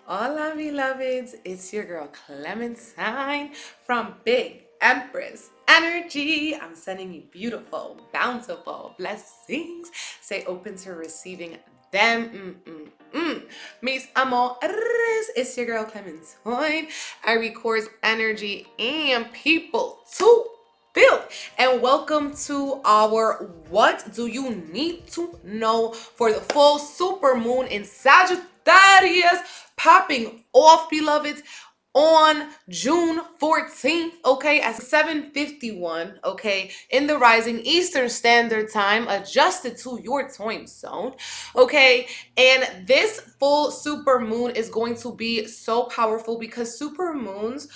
Hola, beloveds. It's your girl Clementine from Big Empress Energy. I'm sending you beautiful, bountiful blessings. Stay open to receiving them. Mis amores. It's your girl Clementine. I record energy and people to build. And welcome to our What Do You Need to Know for the full super moon in Sagittarius, popping off, beloveds, on June 14th, okay, at 7:51, okay, in the rising Eastern Standard Time, adjusted to your time zone, okay. And this full super moon is going to be so powerful because super moons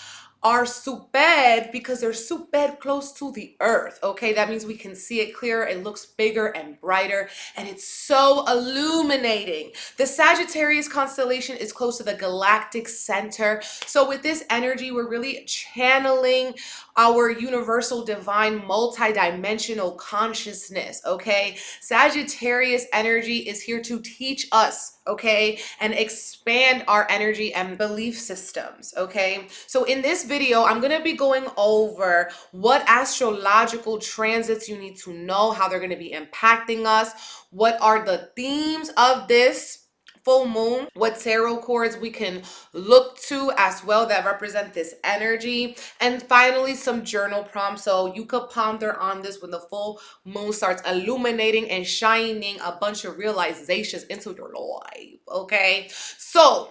are super because they're super close to the earth, okay? That means we can see it clearer, it looks bigger and brighter, and it's so illuminating. The Sagittarius constellation is close to the galactic center. So with this energy, we're really channeling our universal divine multidimensional consciousness, okay? Sagittarius energy is here to teach us, okay, and expand our energy and belief systems, okay? So in this video, I'm going to be going over what astrological transits you need to know, how they're going to be impacting us, what are the themes of this full moon, what tarot cards we can look to as well that represent this energy, and finally some journal prompts so you could ponder on this when the full moon starts illuminating and shining a bunch of realizations into your life, okay? So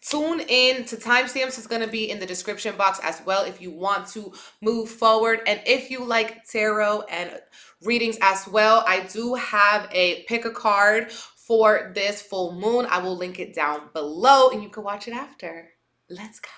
tune in to timestamps is going to be in the description box as well if you want to move forward. And if you like tarot and readings as well, I do have a pick a card for this full moon. I will link it down below and you can watch it after. Let's go.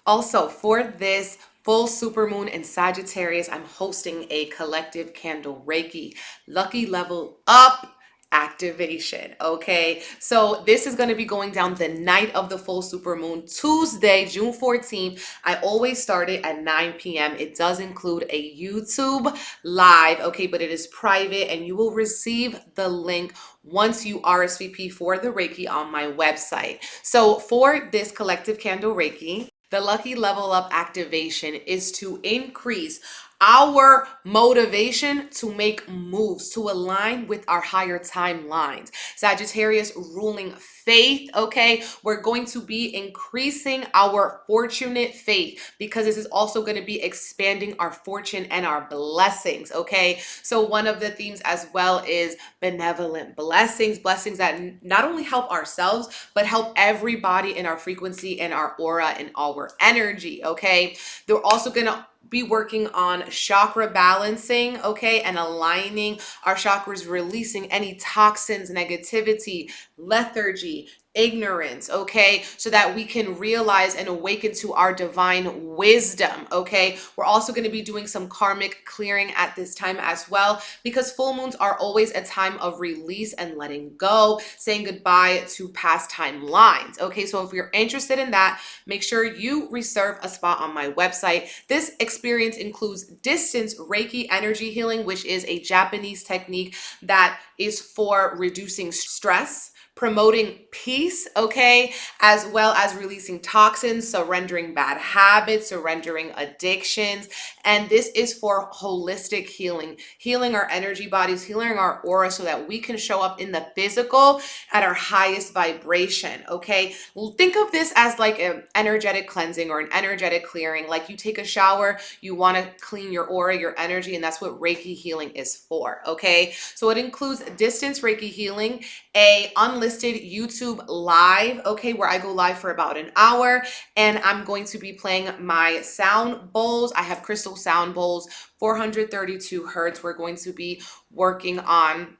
Also, for this full super moon in Sagittarius, I'm hosting a collective candle Reiki lucky level up activation, okay? So this is going to be going down the night of the full super moon, Tuesday, June 14th. I always start it at 9 p.m. It does include a YouTube live, okay, but it is private and you will receive the link once you RSVP for the Reiki on my website. So for this collective candle Reiki, the lucky level up activation is to increase our motivation to make moves, to align with our higher timelines. Sagittarius ruling faith, okay? We're going to be increasing our fortunate faith because this is also going to be expanding our fortune and our blessings, okay? So one of the themes as well is benevolent blessings, blessings that not only help ourselves, but help everybody in our frequency and our aura and our energy, okay? They're also going to be working on chakra balancing, okay, and aligning our chakras, releasing any toxins, negativity, lethargy, ignorance, okay, so that we can realize and awaken to our divine wisdom, okay? We're also going to be doing some karmic clearing at this time as well, because full moons are always a time of release and letting go, saying goodbye to past timelines, okay? So if you're interested in that, make sure you reserve a spot on my website. This experience includes distance Reiki energy healing, which is a Japanese technique that is for reducing stress, promoting peace, okay, as well as releasing toxins, surrendering bad habits, surrendering addictions. And this is for holistic healing, healing our energy bodies, healing our aura so that we can show up in the physical at our highest vibration, okay? Think of this as like an energetic cleansing or an energetic clearing. Like you take a shower, you want to clean your aura, your energy, and that's what Reiki healing is for, okay? So it includes distance Reiki healing, a unlisted YouTube live, okay, where I go live for about an hour, and I'm going to be playing my sound bowls. I have crystal sound bowls, 432 hertz. We're going to be working on.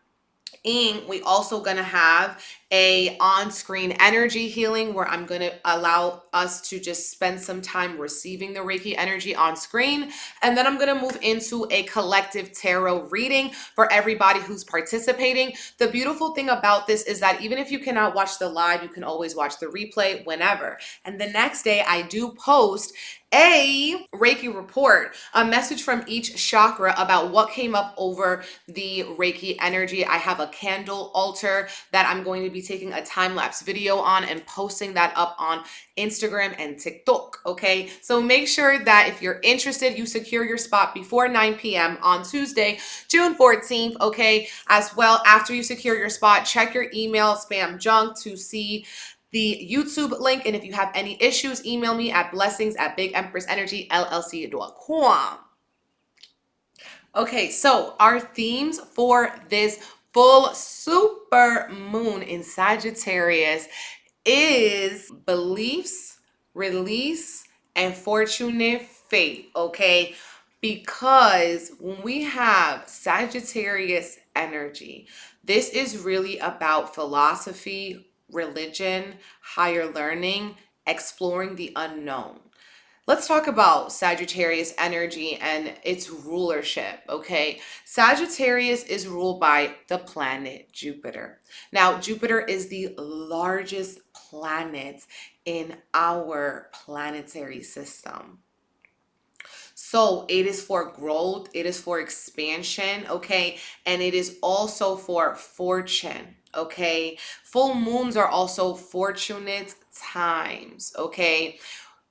And we also gonna have a on-screen energy healing where I'm gonna allow us to just spend some time receiving the Reiki energy on screen. And then I'm gonna move into a collective tarot reading for everybody who's participating. The beautiful thing about this is that even if you cannot watch the live, you can always watch the replay whenever. And the next day I do post a Reiki report, a message from each chakra about what came up over the Reiki energy. I have a candle altar that I'm going to be taking a time-lapse video on and posting that up on Instagram and TikTok, okay? So make sure that if you're interested, you secure your spot before 9 p.m. on Tuesday, June 14th, okay? As well, after you secure your spot, check your email, spam, junk to see the YouTube link. And if you have any issues, email me at blessings@bigempressenergyllc.com. Okay, so our themes for this full super moon in Sagittarius is beliefs, release, and fortunate fate, okay? Because when we have Sagittarius energy, this is really about philosophy, religion, higher learning, exploring the unknown. Let's talk about Sagittarius energy and its rulership, okay? Sagittarius is ruled by the planet Jupiter. Now, Jupiter is the largest planet in our planetary system. So it is for growth, it is for expansion, okay? And it is also for fortune, okay? Full moons are also fortunate times, okay?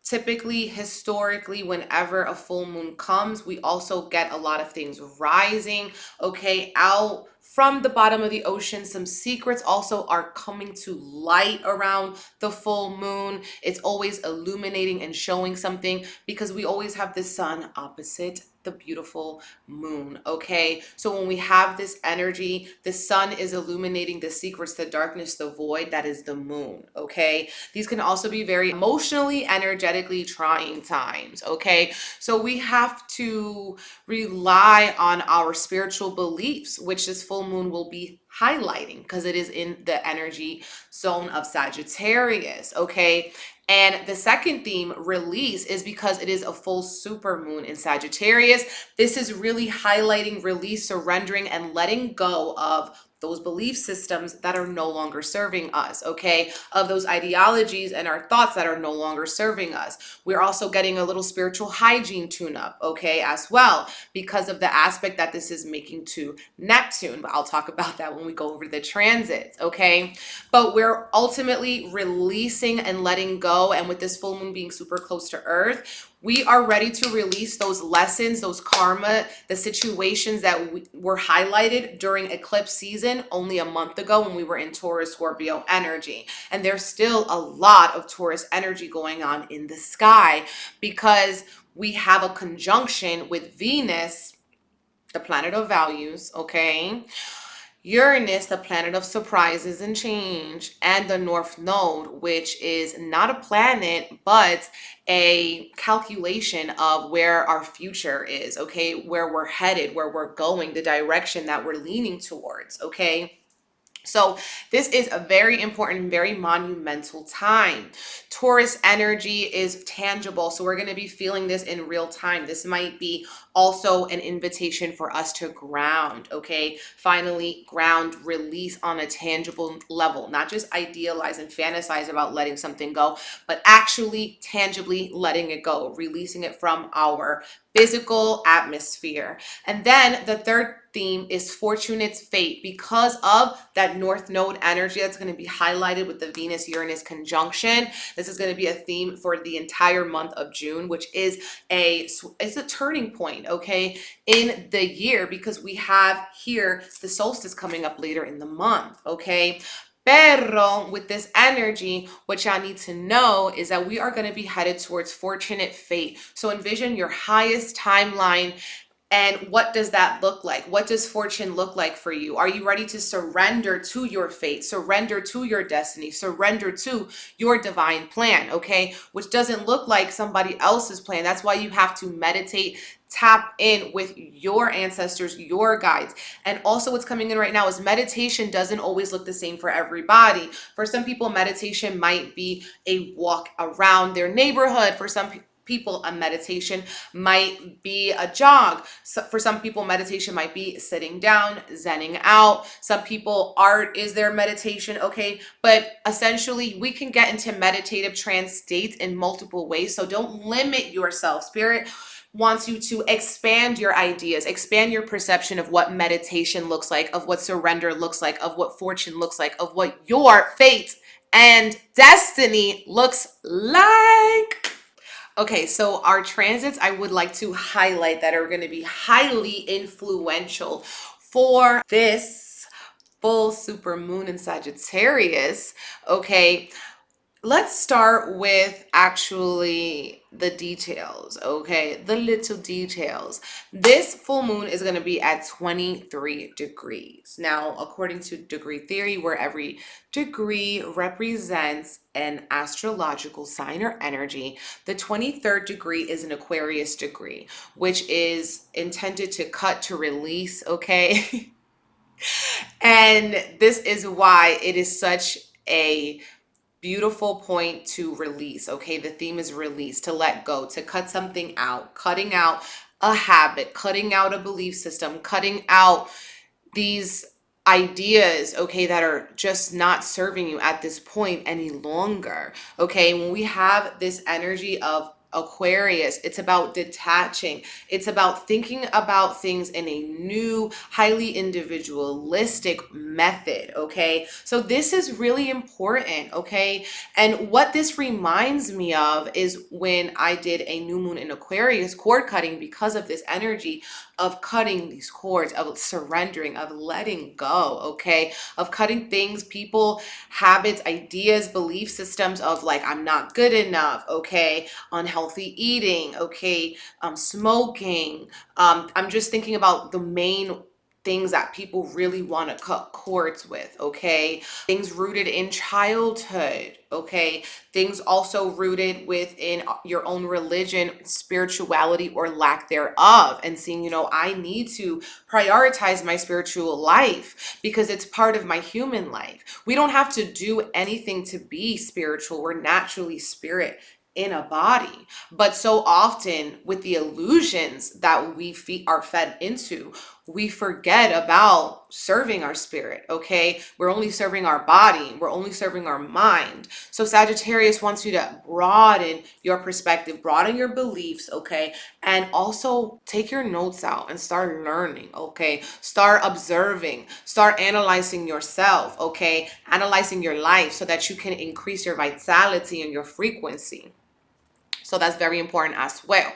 Typically, historically, whenever a full moon comes, we also get a lot of things rising, okay, out from the bottom of the ocean. Some secrets also are coming to light around the full moon. It's always illuminating and showing something because we always have the sun opposite the beautiful moon, okay? So when we have this energy, the sun is illuminating the secrets, the darkness, the void, that is the moon, okay? These can also be very emotionally, energetically trying times, okay? So we have to rely on our spiritual beliefs, which this full moon will be highlighting because it is in the energy zone of Sagittarius, okay? And the second theme, release, is because it is a full super moon in Sagittarius. This is really highlighting release, surrendering, and letting go of those belief systems that are no longer serving us, okay? Of those ideologies and our thoughts that are no longer serving us. We're also getting a little spiritual hygiene tune-up, okay, as well, because of the aspect that this is making to Neptune. But I'll talk about that when we go over the transits, okay? But we're ultimately releasing and letting go, and with this full moon being super close to Earth, we are ready to release those lessons, those karma, the situations that were highlighted during eclipse season only a month ago when we were in Taurus Scorpio energy. And there's still a lot of Taurus energy going on in the sky because we have a conjunction with Venus, the planet of values, okay? Uranus, the planet of surprises and change, and the North Node, which is not a planet, but a calculation of where our future is, okay? Where we're headed, where we're going, the direction that we're leaning towards, okay? So this is a very important, very monumental time. Taurus energy is tangible, so we're going to be feeling this in real time. This might be also an invitation for us to ground, okay? Finally, ground, release on a tangible level, not just idealize and fantasize about letting something go, but actually tangibly letting it go, releasing it from our physical atmosphere. And then the third theme is fortunate fate because of that North Node energy that's going to be highlighted with the Venus-Uranus conjunction. This is going to be a theme for the entire month of June, which is it's a turning point, okay, in the year because we have here the solstice coming up later in the month, okay? Pero with this energy, what y'all need to know is that we are going to be headed towards fortunate fate. So envision your highest timeline. And what does that look like? What does fortune look like for you? Are you ready to surrender to your fate, surrender to your destiny, surrender to your divine plan, okay? Which doesn't look like somebody else's plan. That's why you have to meditate, tap in with your ancestors, your guides. And also what's coming in right now is meditation doesn't always look the same for everybody. For some people, meditation might be a walk around their neighborhood. For some people, a meditation might be a jog. So for some people, meditation might be sitting down, zenning out. Some people, art is their meditation, okay? But essentially, we can get into meditative trance states in multiple ways. So don't limit yourself. Spirit wants you to expand your ideas, expand your perception of what meditation looks like, of what surrender looks like, of what fortune looks like, of what your fate and destiny looks like. Okay, so our transits I would like to highlight that are going to be highly influential for this full super moon in Sagittarius. Okay, let's start with actually the details, okay? The little details. This full moon is going to be at 23 degrees. Now, according to degree theory, where every degree represents an astrological sign or energy, the 23rd degree is an Aquarius degree, which is intended to cut, to release, okay? And this is why it is such a beautiful point to release, okay? The theme is release, to let go, to cut something out, cutting out a habit, cutting out a belief system, cutting out these ideas, okay, that are just not serving you at this point any longer, okay? When we have this energy of Aquarius, it's about detaching. It's about thinking about things in a new, highly individualistic method, okay? So this is really important, okay? And what this reminds me of is when I did a new moon in Aquarius cord cutting, because of this energy of cutting these cords, of surrendering, of letting go, okay? Of cutting things, people, habits, ideas, belief systems of like, I'm not good enough, okay? Unhealthy eating, okay? Smoking. I'm just thinking about the main things that people really want to cut cords with, okay? Things rooted in childhood, okay? Things also rooted within your own religion, spirituality, or lack thereof, and seeing, you know, I need to prioritize my spiritual life because it's part of my human life. We don't have to do anything to be spiritual. We're naturally spirit in a body. But so often with the illusions that we are fed into, we forget about serving our spirit, okay? We're only serving our body. We're only serving our mind. So Sagittarius wants you to broaden your perspective, broaden your beliefs, okay? And also take your notes out and start learning, okay? Start observing, start analyzing yourself, okay? Analyzing your life so that you can increase your vitality and your frequency. So that's very important as well.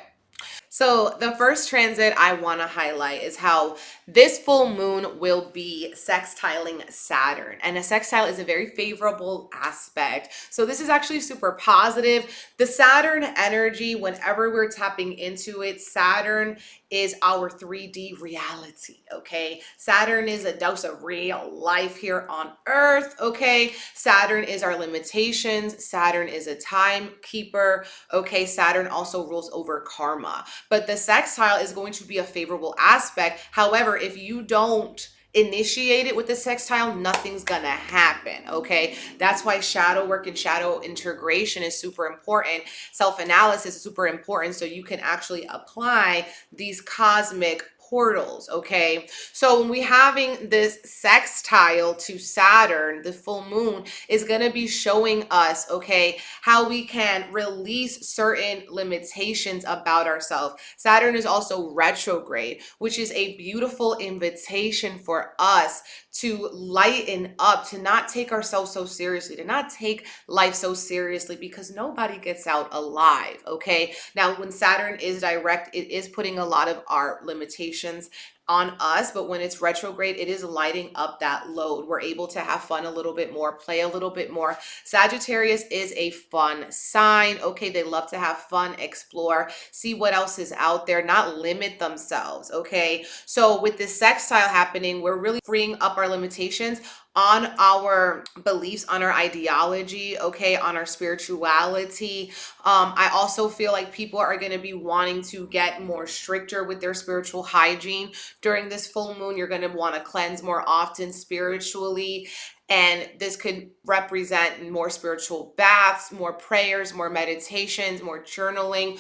So the first transit I want to highlight is how this full moon will be sextiling Saturn. And a sextile is a very favorable aspect. So this is actually super positive. The Saturn energy, whenever we're tapping into it, Saturn is our 3D reality, okay? Saturn is a dose of real life here on Earth, okay? Saturn is our limitations. Saturn is a timekeeper, okay? Saturn also rules over karma. But the sextile is going to be a favorable aspect. However, if you don't initiate it with the sextile, nothing's gonna happen, okay? That's why shadow work and shadow integration is super important. Self-analysis is super important so you can actually apply these cosmic portals, okay? So when we having this sextile to Saturn, the full moon is going to be showing us, okay, how we can release certain limitations about ourselves. Saturn is also retrograde, which is a beautiful invitation for us to lighten up, to not take ourselves so seriously, to not take life so seriously, because nobody gets out alive, okay? Now, when Saturn is direct, it is putting a lot of our limitations on us, but when it's retrograde, it is lighting up that load. We're able to have fun a little bit more, play a little bit more. Sagittarius is a fun sign, okay? They love to have fun, explore, see what else is out there, not limit themselves, okay? So with this sextile happening, we're really freeing up our limitations on our beliefs, on our ideology, okay, on our spirituality. I also feel like people are going to be wanting to get more stricter with their spiritual hygiene during this full moon. You're going to want to cleanse more often spiritually. And this could represent more spiritual baths, more prayers, more meditations, more journaling,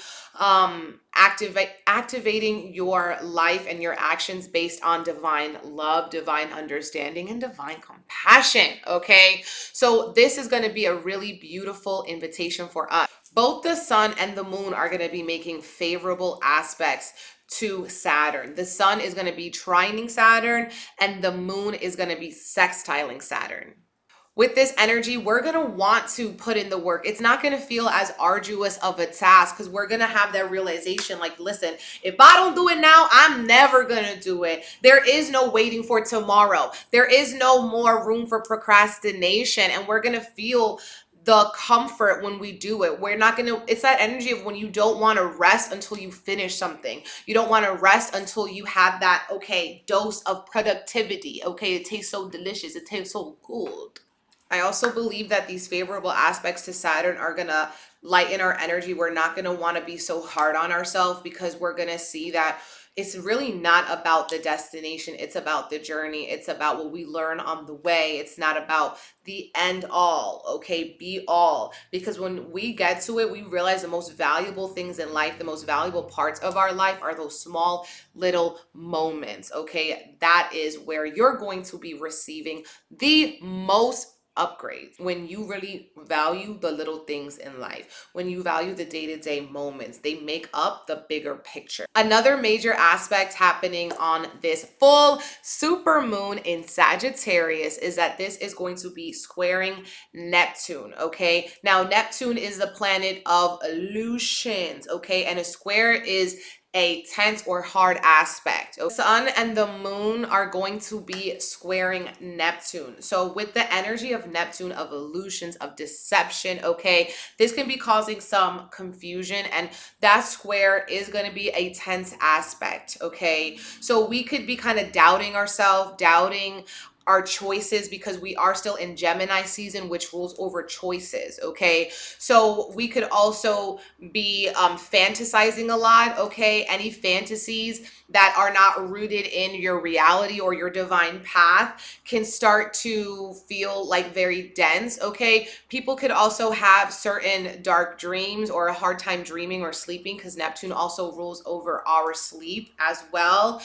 activating your life and your actions based on divine love, divine understanding, and divine compassion. Okay, so this is going to be a really beautiful invitation for us. Both the sun and the moon are going to be making favorable aspects to Saturn. The sun is going to be trining Saturn, and the moon is going to be sextiling Saturn. With this energy, we're going to want to put in the work. It's not going to feel as arduous of a task because we're going to have that realization like, listen, if I don't do it now, I'm never going to do it. There is no waiting for tomorrow. There is no more room for procrastination. And we're going to feel the comfort when we do it. We're not going to, it's that energy of when you don't want to rest until you finish something. You don't want to rest until you have that, okay, dose of productivity. Okay, it tastes so delicious. It tastes so good. I also believe that these favorable aspects to Saturn are going to lighten our energy. We're not going to want to be so hard on ourselves because we're going to see that it's really not about the destination. It's about the journey. It's about what we learn on the way. It's not about the end all, okay, be all. Because when we get to it, we realize the most valuable things in life, the most valuable parts of our life are those small little moments, okay? That is where you're going to be receiving the most upgrade. When you really value the little things in life, when you value the day-to-day moments, they make up the bigger picture. Another major aspect happening on this full super moon in Sagittarius is that this is going to be squaring Neptune. Okay, now Neptune is the planet of illusions, okay, and a square is a tense or hard aspect. The sun and the moon are going to be squaring Neptune. So with the energy of Neptune, of illusions, of deception, okay, this can be causing some confusion, and that square is going to be a tense aspect, okay? So we could be kind of doubting ourselves, doubting our choices, because we are still in Gemini season, which rules over choices, okay? So we could also be fantasizing a lot, okay? Any fantasies that are not rooted in your reality or your divine path can start to feel like very dense, okay? People could also have certain dark dreams or a hard time dreaming or sleeping, because Neptune also rules over our sleep as well.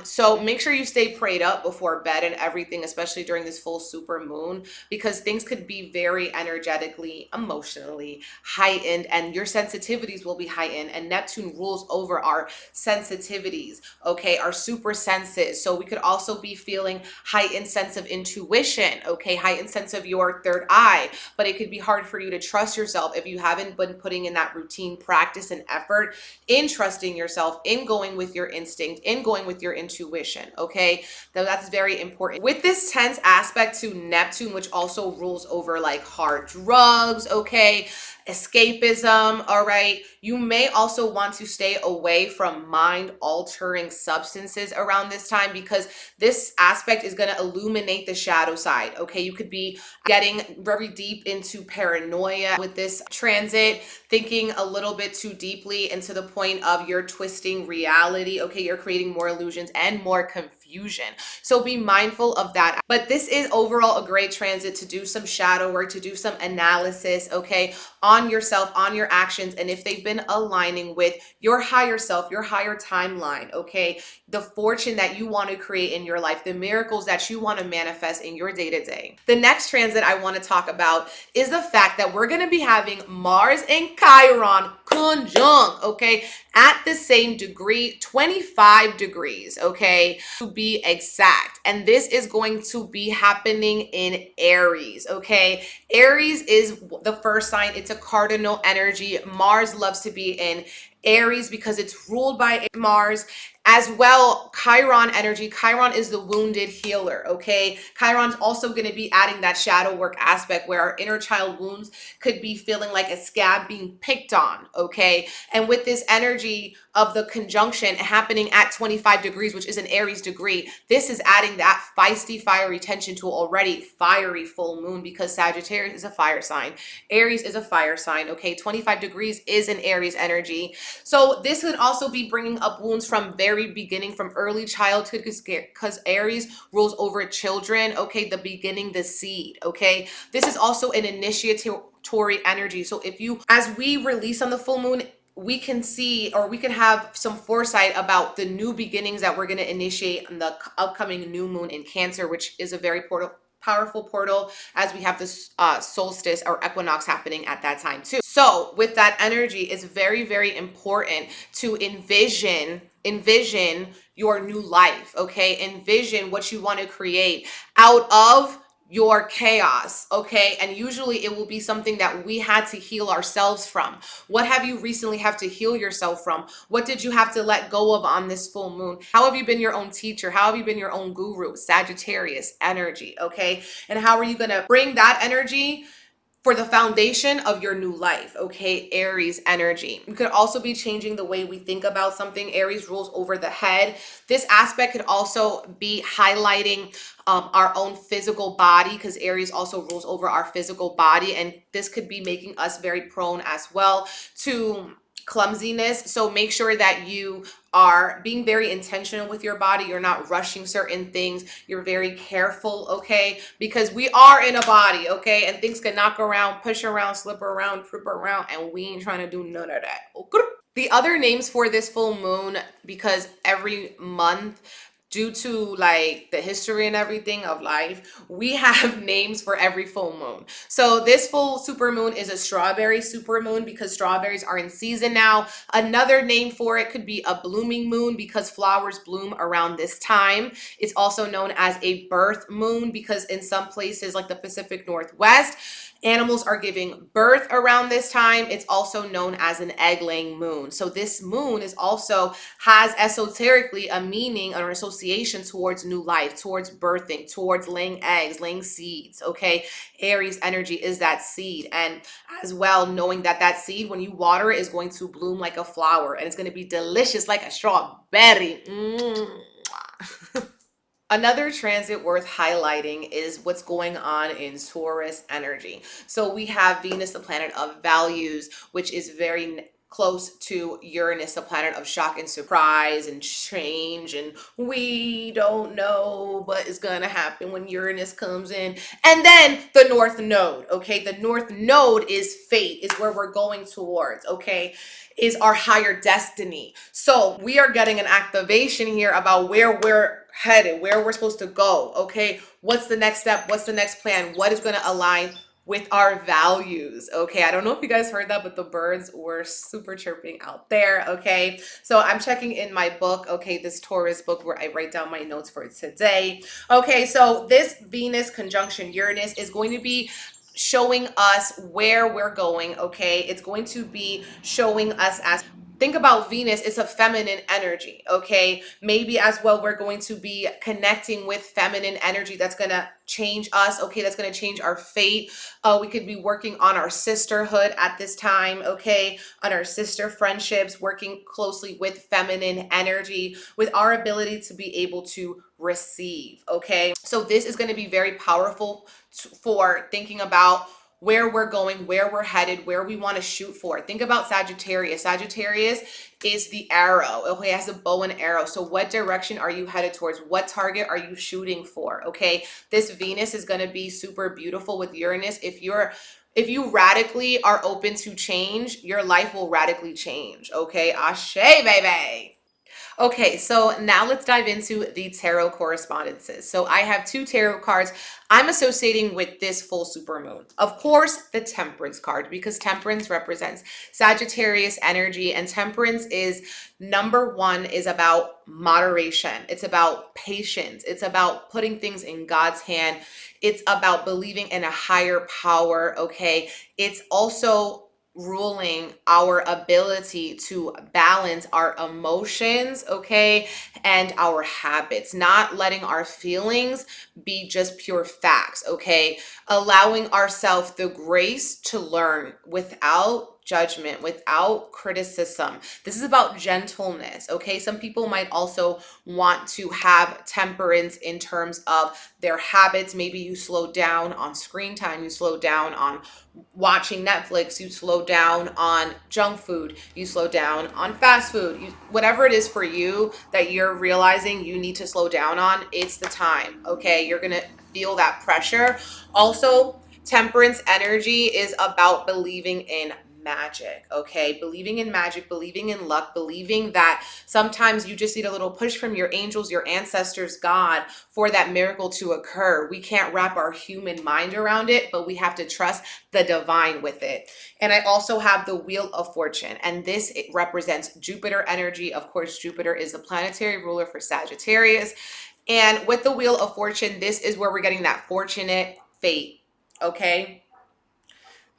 So make sure you stay prayed up before bed and everything, especially during this full super moon, because things could be very energetically, emotionally heightened, and your sensitivities will be heightened. And Neptune rules over our sensitivities, okay, our super senses. So we could also be feeling heightened sense of intuition, okay, heightened sense of your third eye. But it could be hard for you to trust yourself if you haven't been putting in that routine practice and effort in trusting yourself, in going with your instinct, in going with your intuition, okay? That's very important. With this tense aspect to Neptune, which also rules over like hard drugs, okay, escapism, all right, you may also want to stay away from mind-altering substances around this time, because this aspect is going to illuminate the shadow side, okay? You could be getting very deep into paranoia with this transit, thinking a little bit too deeply, and to the point of you're twisting reality, okay? You're creating more illusions and more confusion. So be mindful of that. But this is overall a great transit to do some shadow work, to do some analysis, okay, on yourself, on your actions, and if they've been aligning with your higher self, your higher timeline, okay, the fortune that you want to create in your life, the miracles that you want to manifest in your day-to-day. The next transit I want to talk about is the fact that we're going to be having Mars and Chiron conjunct, okay, at the same degree, 25 degrees, okay, to be exact. And this is going to be happening in Aries, okay? Aries is the first sign. It's a cardinal energy. Mars loves to be in Aries because it's ruled by Mars. As well, Chiron energy. Chiron is the wounded healer, okay? Chiron's also going to be adding that shadow work aspect where our inner child wounds could be feeling like a scab being picked on, okay? And with this energy of the conjunction happening at 25 degrees, which is an Aries degree, this is adding that feisty, fiery tension to already fiery full moon, because Sagittarius is a fire sign. Aries is a fire sign, okay? 25 degrees is an Aries energy. So this could also be bringing up wounds from very very beginning, from early childhood, because Aries rules over children, okay, the beginning, the seed, okay. This is also an initiatory energy. So if you, as we release on the full moon, we can see, or we can have some foresight about the new beginnings that we're going to initiate on the upcoming new moon in Cancer, which is a very powerful portal, as we have this solstice or equinox happening at that time too. So with that energy, it's very, very important to envision your new life, okay? Envision what you want to create out of your chaos, okay? And usually it will be something that we had to heal ourselves from. What have you recently have to heal yourself from? What did you have to let go of on this full moon? How have you been your own teacher? How have you been your own guru? Sagittarius energy, okay? And how are you going to bring that energy for the foundation of your new life, okay? Aries energy. You could also be changing the way we think about something. Aries rules over the head. This aspect could also be highlighting our own physical body, because Aries also rules over our physical body, and this could be making us very prone as well to clumsiness. So make sure that you are being very intentional with your body. You're not rushing certain things. You're very careful, okay? Because we are in a body, okay? And things can knock around, push around, slip around, trip around, and we ain't trying to do none of that, okay? The other names for this full moon, because every month, due to like the history and everything of life, we have names for every full moon. So this full super moon is a strawberry super moon, because strawberries are in season now. Another name for it could be a blooming moon, because flowers bloom around this time. It's also known as a birth moon, because in some places like the Pacific Northwest, animals are giving birth around this time. It's also known as an egg-laying moon. So this moon is also has esoterically a meaning or association towards new life, towards birthing, towards laying eggs, laying seeds, okay? Aries energy is that seed. And as well, knowing that that seed, when you water it, is going to bloom like a flower, and it's going to be delicious like a strawberry. Another transit worth highlighting is what's going on in Taurus energy. So we have Venus, the planet of values, which is very close to Uranus, the planet of shock and surprise and change, and we don't know what is gonna happen when Uranus comes in. And then the North Node, okay? The North Node is fate, is where we're going towards, okay? Is our higher destiny. So we are getting an activation here about where we're headed, where we're supposed to go, okay? What's the next step? What's the next plan? What is going to align with our values, okay? I don't know if you guys heard that, but the birds were super chirping out there, okay? So I'm checking in my book, okay, this Taurus book where I write down my notes for today. Okay, so this Venus conjunction Uranus is going to be showing us where we're going, okay? It's going to be showing us as, think about Venus, it's a feminine energy, okay? Maybe as well, we're going to be connecting with feminine energy that's going to change us, okay? That's going to change our fate. We could be working on our sisterhood at this time, okay? On our sister friendships, working closely with feminine energy, with our ability to be able to receive, okay? So this is going to be very powerful for thinking about where we're going, where we're headed, where we want to shoot for. Think about Sagittarius. Sagittarius is the arrow. Okay, it has a bow and arrow. So what direction are you headed towards? What target are you shooting for? Okay, this Venus is going to be super beautiful with Uranus. If you radically are open to change, your life will radically change. Okay, ashe, baby. Okay, so now let's dive into the tarot correspondences. So I have two tarot cards I'm associating with this full supermoon. Of course, the Temperance card, because Temperance represents Sagittarius energy, and Temperance is number one, is about moderation. It's about patience. It's about putting things in God's hand. It's about believing in a higher power, okay? It's also ruling our ability to balance our emotions, okay, and our habits, not letting our feelings be just pure facts, okay, allowing ourselves the grace to learn without judgment, without criticism. This is about gentleness, okay? Some people might also want to have temperance in terms of their habits. Maybe you slow down on screen time, you slow down on watching Netflix, you slow down on junk food, you slow down on fast food, whatever it is for you that you're realizing you need to slow down on, it's the time, okay? You're gonna feel that pressure. Also, temperance energy is about believing in magic, okay? Believing in magic, believing in luck, believing that sometimes you just need a little push from your angels, your ancestors, God, for that miracle to occur. We can't wrap our human mind around it, but we have to trust the divine with it. And I also have the Wheel of Fortune, and this, it represents Jupiter energy. Of course, Jupiter is the planetary ruler for Sagittarius. And with the Wheel of Fortune, this is where we're getting that fortunate fate, okay?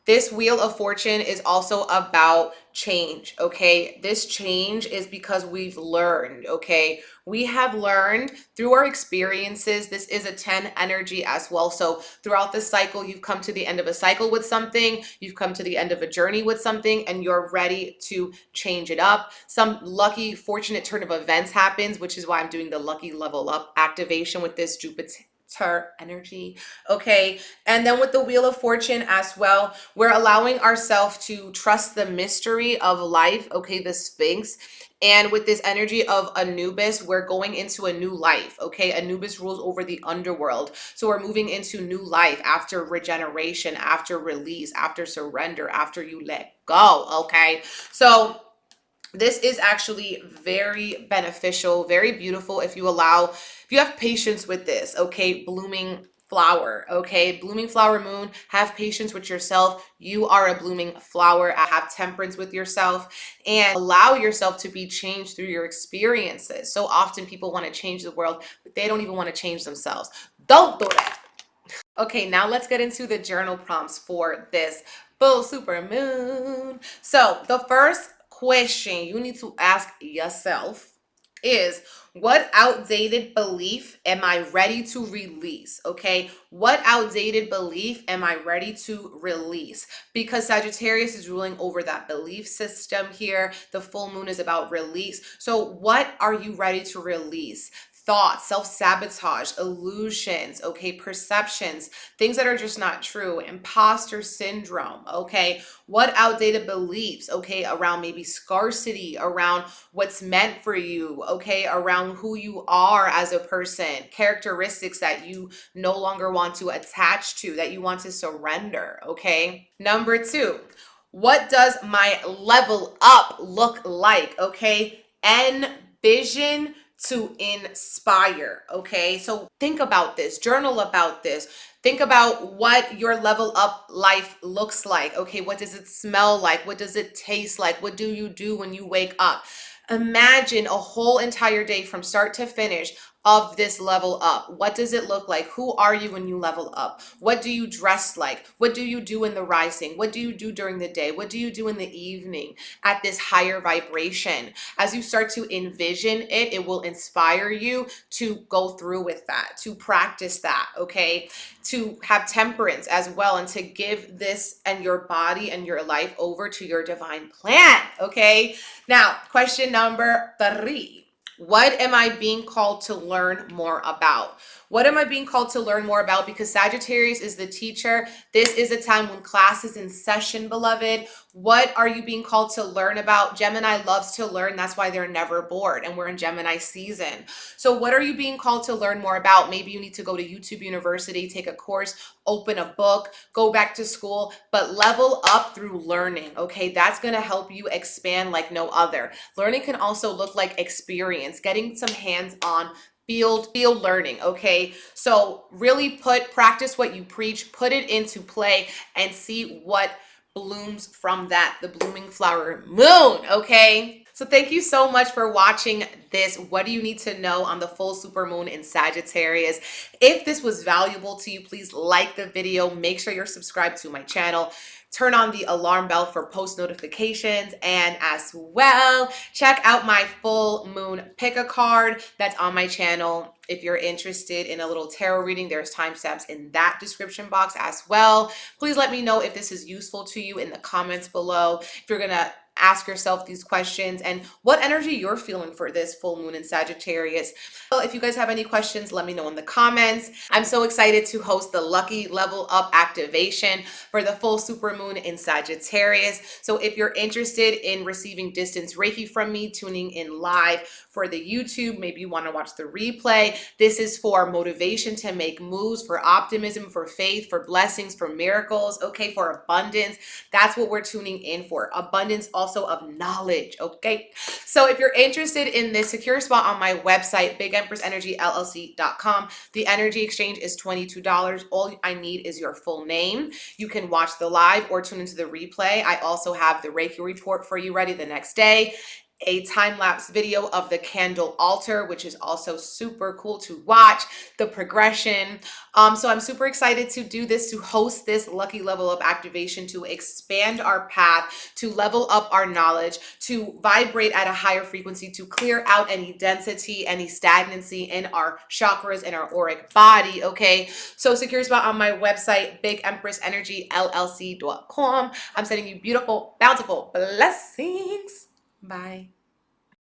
This Wheel of Fortune is also about change, okay? This change is because we've learned, okay? We have learned through our experiences. This is a 10 energy as well. So throughout the cycle, you've come to the end of a cycle with something, you've come to the end of a journey with something, and you're ready to change it up. Some lucky, fortunate turn of events happens, which is why I'm doing the lucky level up activation with this Jupiter energy, okay? And then with the Wheel of Fortune as well, we're allowing ourselves to trust the mystery of life, okay? The Sphinx. And with this energy of Anubis, we're going into a new life, okay? Anubis rules over the underworld. So we're moving into new life after regeneration, after release, after surrender, after you let go, okay? So this is actually very beneficial, very beautiful if you have patience with this, okay? Blooming flower, okay? Blooming flower moon, have patience with yourself. You are a blooming flower. Have temperance with yourself and allow yourself to be changed through your experiences. So often people want to change the world, but they don't even want to change themselves. Don't do that. Okay, now let's get into the journal prompts for this full super moon. So the first question you need to ask yourself is, what outdated belief am I ready to release? Okay, what outdated belief am I ready to release? Because Sagittarius is ruling over that belief system here. The full moon is about release. So what are you ready to release? Thoughts, self-sabotage, illusions, okay, perceptions, things that are just not true, imposter syndrome, okay, what outdated beliefs, okay, around maybe scarcity, around what's meant for you, okay, around who you are as a person, characteristics that you no longer want to attach to, that you want to surrender, okay. Number 2, what does my level up look like, okay? Envision to inspire, okay? So think about this, journal about this. Think about what your level up life looks like, okay? What does it smell like? What does it taste like? What do you do when you wake up? Imagine a whole entire day from start to finish of this level up. What does it look like? Who are you when you level up? What do you dress like? What do you do in the rising? What do you do during the day? What do you do in the evening at this higher vibration? As you start to envision it, it will inspire you to go through with that, to practice that, okay? To have temperance as well, and to give this and your body and your life over to your divine plan, okay? Now, question number 3. What am I being called to learn more about? What am I being called to learn more about? Because Sagittarius is the teacher. This is a time when class is in session, beloved. What are you being called to learn about? Gemini loves to learn. That's why they're never bored. And we're in Gemini season. So what are you being called to learn more about? Maybe you need to go to YouTube University, take a course, open a book, go back to school, but level up through learning, okay? That's gonna help you expand like no other. Learning can also look like experience, getting some hands-on field learning, okay? So really practice what you preach, put it into play, and see what blooms from that, the blooming flower moon, okay? So thank you so much for watching this. What do you need to know on the full super moon in Sagittarius? If this was valuable to you, please like the video. Make sure you're subscribed to my channel. turn on the alarm bell for post notifications, and as well, check out my full moon pick a card that's on my channel. If you're interested in a little tarot reading, there's timestamps in that description box as well. Please let me know if this is useful to you in the comments below. If you're gonna ask yourself these questions and what energy you're feeling for this full moon in Sagittarius. Well, if you guys have any questions, let me know in the comments. I'm so excited to host the Lucky Level Up activation for the full super moon in Sagittarius. So if you're interested in receiving distance Reiki from me, tuning in live for the YouTube, maybe you want to watch the replay. This is for motivation to make moves, for optimism, for faith, for blessings, for miracles, okay, for abundance. That's what we're tuning in for. Abundance also of knowledge, okay? So if you're interested in this, secure spot on my website, BigEmpressEnergyLLC.com. The energy exchange is $22. All I need is your full name. You can watch the live or tune into the replay. I also have the Reiki report for you ready the next day, a time-lapse video of the candle altar, which is also super cool to watch, the progression. So I'm super excited to do this, to host this Lucky Level Up activation, to expand our path, to level up our knowledge, to vibrate at a higher frequency, to clear out any density, any stagnancy in our chakras, in our auric body, okay? So secure spot on my website, BigEmpressEnergyLLC.com. I'm sending you beautiful, bountiful blessings. Bye.